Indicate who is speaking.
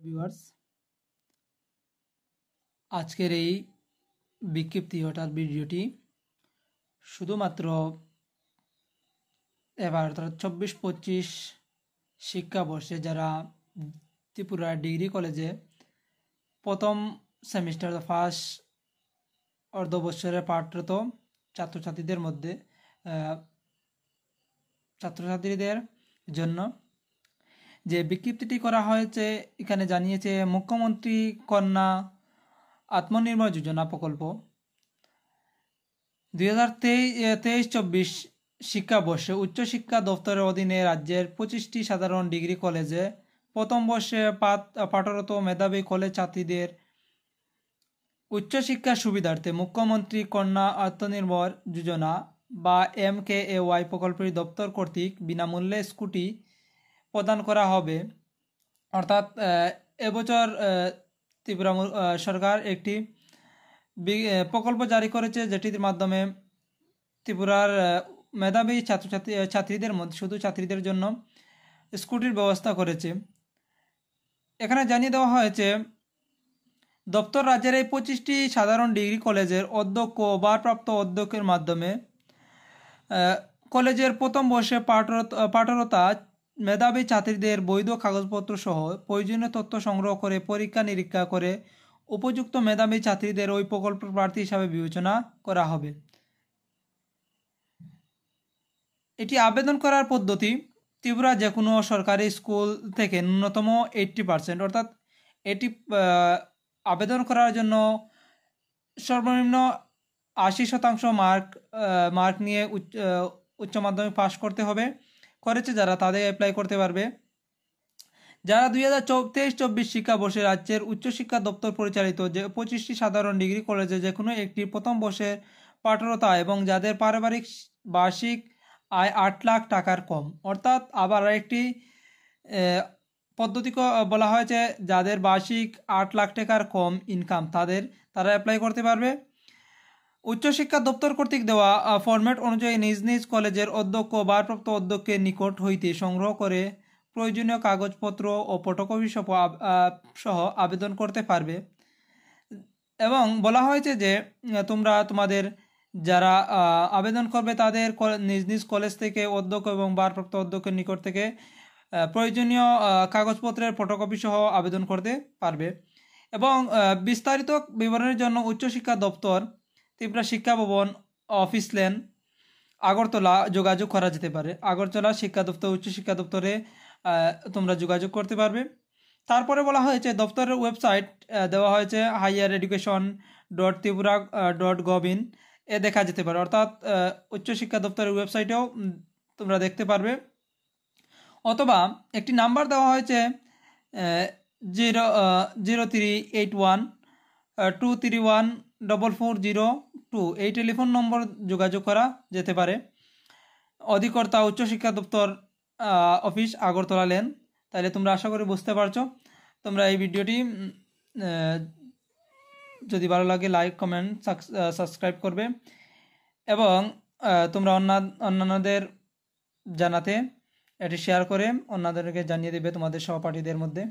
Speaker 1: Viewers, আজকের এই বিজ্ঞপ্তি অর্থাৎ ভিডিওটি শুধুমাত্র এবার অর্থাৎ 24-25 শিক্ষাবর্ষে যারা ত্রিপুরা ডিগ্রি কলেজে প্রথম সেমিস্টার ফার্স্ট অর্ধবৎসরে পাঠরত ছাত্রছাত্রীদের জন্য যে বিজ্ঞপ্তিটি করা হয়েছে, এখানে জানিয়েছে মুখ্যমন্ত্রী কন্যা আত্মনির্ভর যোজনা প্রকল্প 2023-24 শিক্ষাবর্ষে উচ্চশিক্ষা দপ্তরের অধীনে রাজ্যের 25টি সাধারণ ডিগ্রি কলেজে প্রথম বর্ষে পাঠরত মেধাবী কলেজ ছাত্রীদের উচ্চশিক্ষার সুবিধার্থে মুখ্যমন্ত্রী কন্যা আত্মনির্ভর যোজনা বা MKAY প্রকল্পের দপ্তর কর্তৃক বিনামূল্যে স্কুটি প্রদান করা হবে। অর্থাৎ এবছর ত্রিপুরা সরকার একটি প্রকল্প জারি করেছে, যেটির মাধ্যমে ত্রিপুরার মেধাবী ছাত্রীদের মধ্যে শুধু ছাত্রীদের জন্য স্কুটির ব্যবস্থা করেছে। এখানে জানিয়ে দেওয়া হয়েছে দপ্তর রাজ্যের এই 25টি সাধারণ ডিগ্রি কলেজের অধ্যক্ষ ও ভারপ্রাপ্ত অধ্যক্ষের মাধ্যমে কলেজের প্রথম বর্ষে পাঠরতা মেধাবী ছাত্রীদের বৈধ কাগজপত্র সহ প্রয়োজনীয় তথ্য সংগ্রহ করে পরীক্ষা নিরীক্ষা করে উপযুক্ত মেধাবী ছাত্রীদের ওই প্রকল্পের প্রার্থী হিসাবে বিবেচনা করা হবে। এটি আবেদন করার পদ্ধতি ত্রিপুরা যে কোনো সরকারি স্কুল থেকে ন্যূনতম 80% অর্থাৎ এটি আবেদন করার জন্য সর্বনিম্ন 80% মার্ক নিয়ে উচ্চ মাধ্যমিক পাশ করতে হবে। করেছে যারা তাদের অ্যাপ্লাই করতে পারবে। যারা 2023-24 শিক্ষাবর্ষে রাজ্যের উচ্চশিক্ষা দপ্তর পরিচালিত যে 25টি সাধারণ ডিগ্রি কলেজে যে কোনো একটি প্রথম বর্ষের পাঠরতা এবং যাদের পারিবারিক বার্ষিক আয় 8 লাখ টাকার কম, অর্থাৎ আবার একটি পদ্ধতি বলা হয়েছে যাদের বার্ষিক 8 লাখ টাকার কম ইনকাম তারা অ্যাপ্লাই করতে পারবে। উচ্চশিক্ষা দপ্তর কর্তৃক দেওয়া ফরম্যাট অনুযায়ী নিজ নিজ কলেজের অধ্যক্ষ ও ভারপ্রাপ্ত অধ্যক্ষের নিকট হইতে সংগ্রহ করে প্রয়োজনীয় কাগজপত্র ও ফটোকপি সহ আবেদন করতে পারবে। এবং বলা হয়েছে যে তোমাদের যারা আবেদন করবে তাদের নিজ নিজ কলেজ থেকে অধ্যক্ষ এবং ভারপ্রাপ্ত অধ্যক্ষের নিকট থেকে প্রয়োজনীয় কাগজপত্রের ফটোকপি সহ আবেদন করতে পারবে। এবং বিস্তারিত বিবরণের জন্য উচ্চশিক্ষা দপ্তর, ত্রিপুরা শিক্ষা ভবন, অফিস লেন, আগরতলা যোগাযোগ করা যেতে পারে। আগরতলা শিক্ষা দপ্তর, উচ্চশিক্ষা দপ্তরে তোমরা যোগাযোগ করতে পারবে। তারপরে বলা হয়েছে দপ্তরের ওয়েবসাইট দেওয়া হয়েছে highereducation.tripura.gov.in এ দেখা যেতে পারে। অর্থাৎ উচ্চশিক্ষা দপ্তরের ওয়েবসাইটেও তোমরা দেখতে পারবে। অথবা একটি নাম্বার দেওয়া হয়েছে 0381-231-4402, এই টেলিফোন নম্বর যোগাযোগ করা যেতে পারে। অধিকর্তা উচ্চশিক্ষা দপ্তর, অফিস, আগরতলা লেন। তাহলে তোমরা আশা করি বুঝতে পারছো। তোমরা এই ভিডিওটি যদি ভালো লাগে লাইক, কমেন্ট, সাবস্ক্রাইব করবে এবং তোমরা অন্যান্যদের জানাতে এটি শেয়ার করে অন্যদেরকে জানিয়ে দেবে তোমাদের সহপাঠীদের মধ্যে।